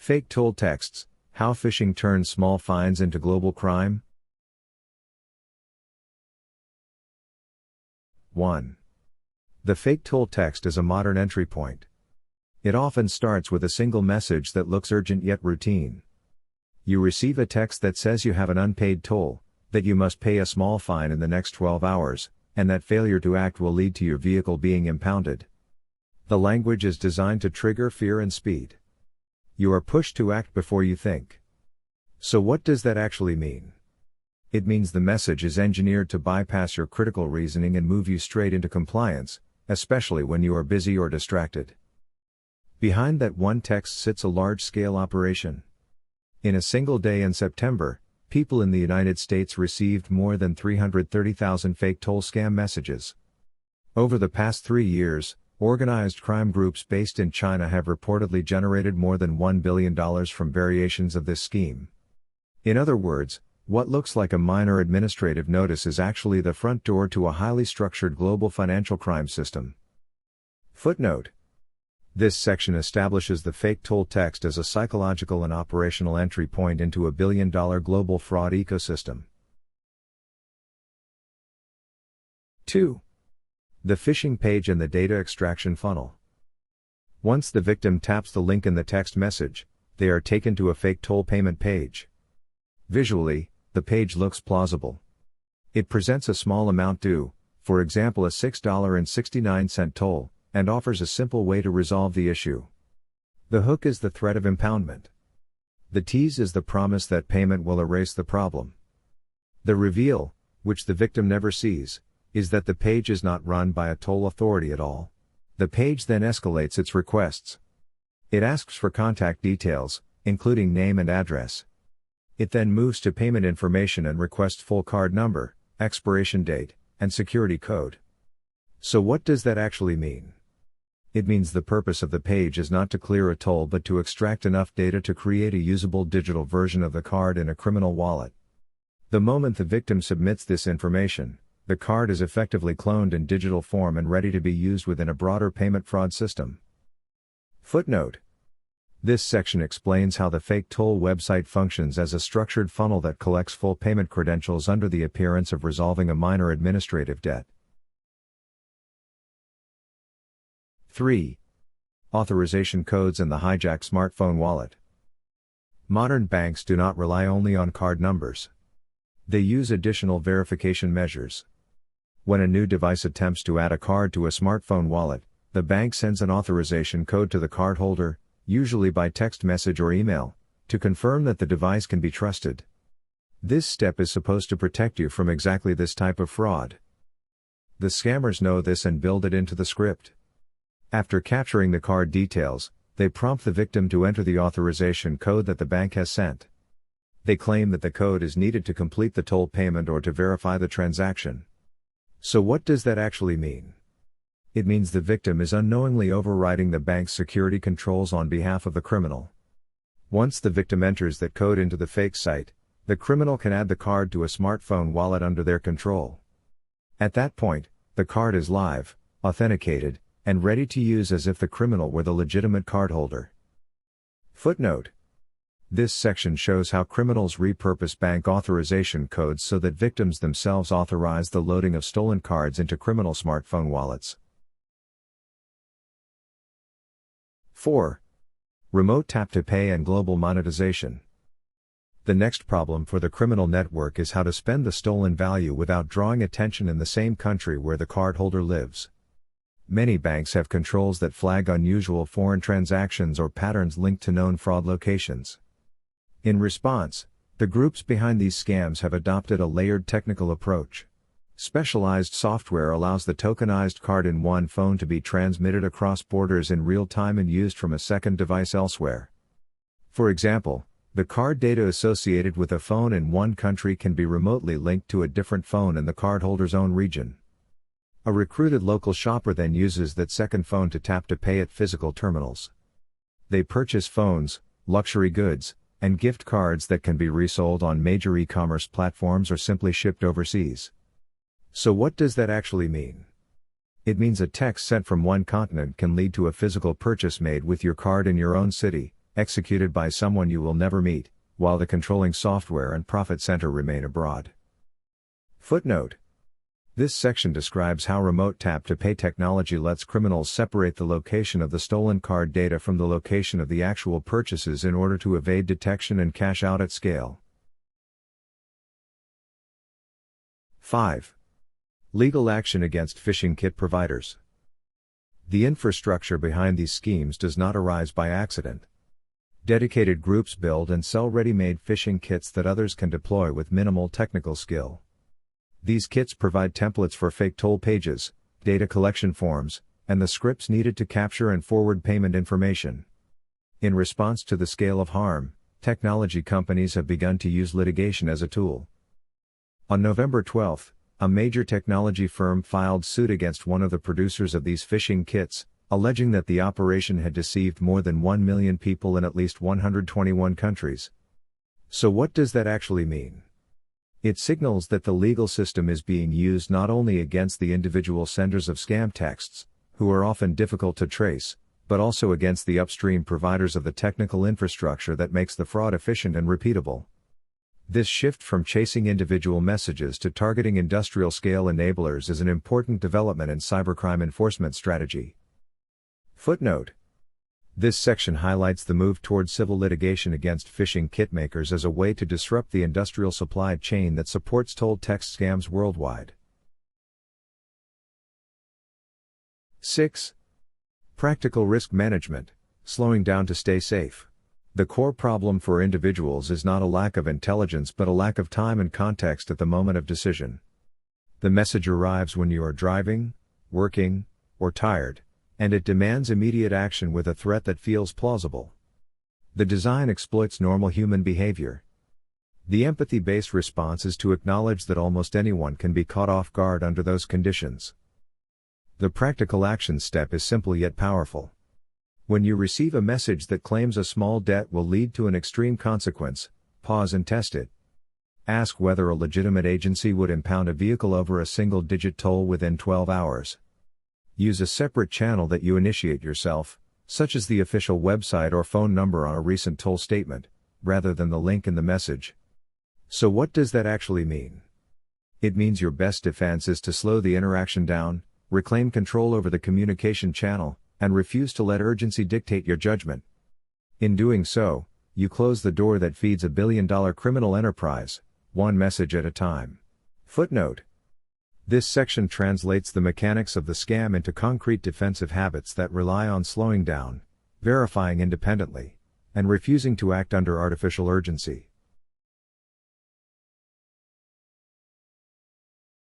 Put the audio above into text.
Fake toll texts: how phishing turns small fines into global crime. 1. The fake toll text is a modern entry point. It often starts with a single message that looks urgent yet routine. You receive a text that says you have an unpaid toll, that you must pay a small fine in the next 12 hours, and that failure to act will lead to your vehicle being impounded. The language is designed to trigger fear and speed. You are pushed to act before you think. So what does that actually mean? It means the message is engineered to bypass your critical reasoning and move you straight into compliance, especially when you are busy or distracted. Behind that one text sits a large-scale operation. In a single day in September, people in the United States received more than 330,000 fake toll scam messages. Over the past 3 years, organized crime groups based in China have reportedly generated more than $1 billion from variations of this scheme. In other words, what looks like a minor administrative notice is actually the front door to a highly structured global financial crime system. Footnote: this section establishes the fake toll text as a psychological and operational entry point into a billion-dollar global fraud ecosystem. 2. The phishing page and the data extraction funnel. Once the victim taps the link in the text message, they are taken to a fake toll payment page. Visually, the page looks plausible. It presents a small amount due, for example a $6.69 toll, and offers a simple way to resolve the issue. The hook is the threat of impoundment. The tease is the promise that payment will erase the problem. The reveal, which the victim never sees, is that the page is not run by a toll authority at all. The page then escalates its requests. It asks for contact details, including name and address. It then moves to payment information and requests full card number, expiration date, and security code. So what does that actually mean? It means the purpose of the page is not to clear a toll but to extract enough data to create a usable digital version of the card in a criminal wallet. The moment the victim submits this information, the card is effectively cloned in digital form and ready to be used within a broader payment fraud system. Footnote: this section explains how the fake toll website functions as a structured funnel that collects full payment credentials under the appearance of resolving a minor administrative debt. 3. Authorization codes and the hijacked smartphone wallet. Modern banks do not rely only on card numbers. They use additional verification measures. When a new device attempts to add a card to a smartphone wallet, the bank sends an authorization code to the cardholder, usually by text message or email, to confirm that the device can be trusted. This step is supposed to protect you from exactly this type of fraud. The scammers know this and build it into the script. After capturing the card details, they prompt the victim to enter the authorization code that the bank has sent. They claim that the code is needed to complete the toll payment or to verify the transaction. So what does that actually mean? It means the victim is unknowingly overriding the bank's security controls on behalf of the criminal. Once the victim enters that code into the fake site, the criminal can add the card to a smartphone wallet under their control. At that point, the card is live, authenticated, and ready to use as if the criminal were the legitimate cardholder. Footnote: this section shows how criminals repurpose bank authorization codes so that victims themselves authorize the loading of stolen cards into criminal smartphone wallets. 4. Remote tap-to-pay and global monetization. The next problem for the criminal network is how to spend the stolen value without drawing attention in the same country where the cardholder lives. Many banks have controls that flag unusual foreign transactions or patterns linked to known fraud locations. In response, the groups behind these scams have adopted a layered technical approach. Specialized software allows the tokenized card in one phone to be transmitted across borders in real time and used from a second device elsewhere. For example, the card data associated with a phone in one country can be remotely linked to a different phone in the cardholder's own region. A recruited local shopper then uses that second phone to tap to pay at physical terminals. They purchase phones, luxury goods, and gift cards that can be resold on major e-commerce platforms or simply shipped overseas. So what does that actually mean? It means a text sent from one continent can lead to a physical purchase made with your card in your own city, executed by someone you will never meet, while the controlling software and profit center remain abroad. Footnote. This section describes how remote tap-to-pay technology lets criminals separate the location of the stolen card data from the location of the actual purchases in order to evade detection and cash out at scale. 5. Legal action against phishing kit providers. The infrastructure behind these schemes does not arise by accident. Dedicated groups build and sell ready-made phishing kits that others can deploy with minimal technical skill. These kits provide templates for fake toll pages, data collection forms, and the scripts needed to capture and forward payment information. In response to the scale of harm, technology companies have begun to use litigation as a tool. On November 12, a major technology firm filed suit against one of the producers of these phishing kits, alleging that the operation had deceived more than 1 million people in at least 121 countries. So what does that actually mean? It signals that the legal system is being used not only against the individual senders of scam texts, who are often difficult to trace, but also against the upstream providers of the technical infrastructure that makes the fraud efficient and repeatable. This shift from chasing individual messages to targeting industrial-scale enablers is an important development in cybercrime enforcement strategy. Footnote. This section highlights the move toward civil litigation against phishing kit makers as a way to disrupt the industrial supply chain that supports toll text scams worldwide. 6. Practical risk management, slowing down to stay safe. The core problem for individuals is not a lack of intelligence but a lack of time and context at the moment of decision. The message arrives when you are driving, working, or tired, and it demands immediate action with a threat that feels plausible. The design exploits normal human behavior. The empathy-based response is to acknowledge that almost anyone can be caught off guard under those conditions. The practical action step is simple yet powerful. When you receive a message that claims a small debt will lead to an extreme consequence, pause and test it. Ask whether a legitimate agency would impound a vehicle over a single-digit toll within 12 hours. Use a separate channel that you initiate yourself, such as the official website or phone number on a recent toll statement, rather than the link in the message. So what does that actually mean? It means your best defense is to slow the interaction down, reclaim control over the communication channel, and refuse to let urgency dictate your judgment. In doing so, you close the door that feeds a billion-dollar criminal enterprise, one message at a time. Footnote. This section translates the mechanics of the scam into concrete defensive habits that rely on slowing down, verifying independently, and refusing to act under artificial urgency.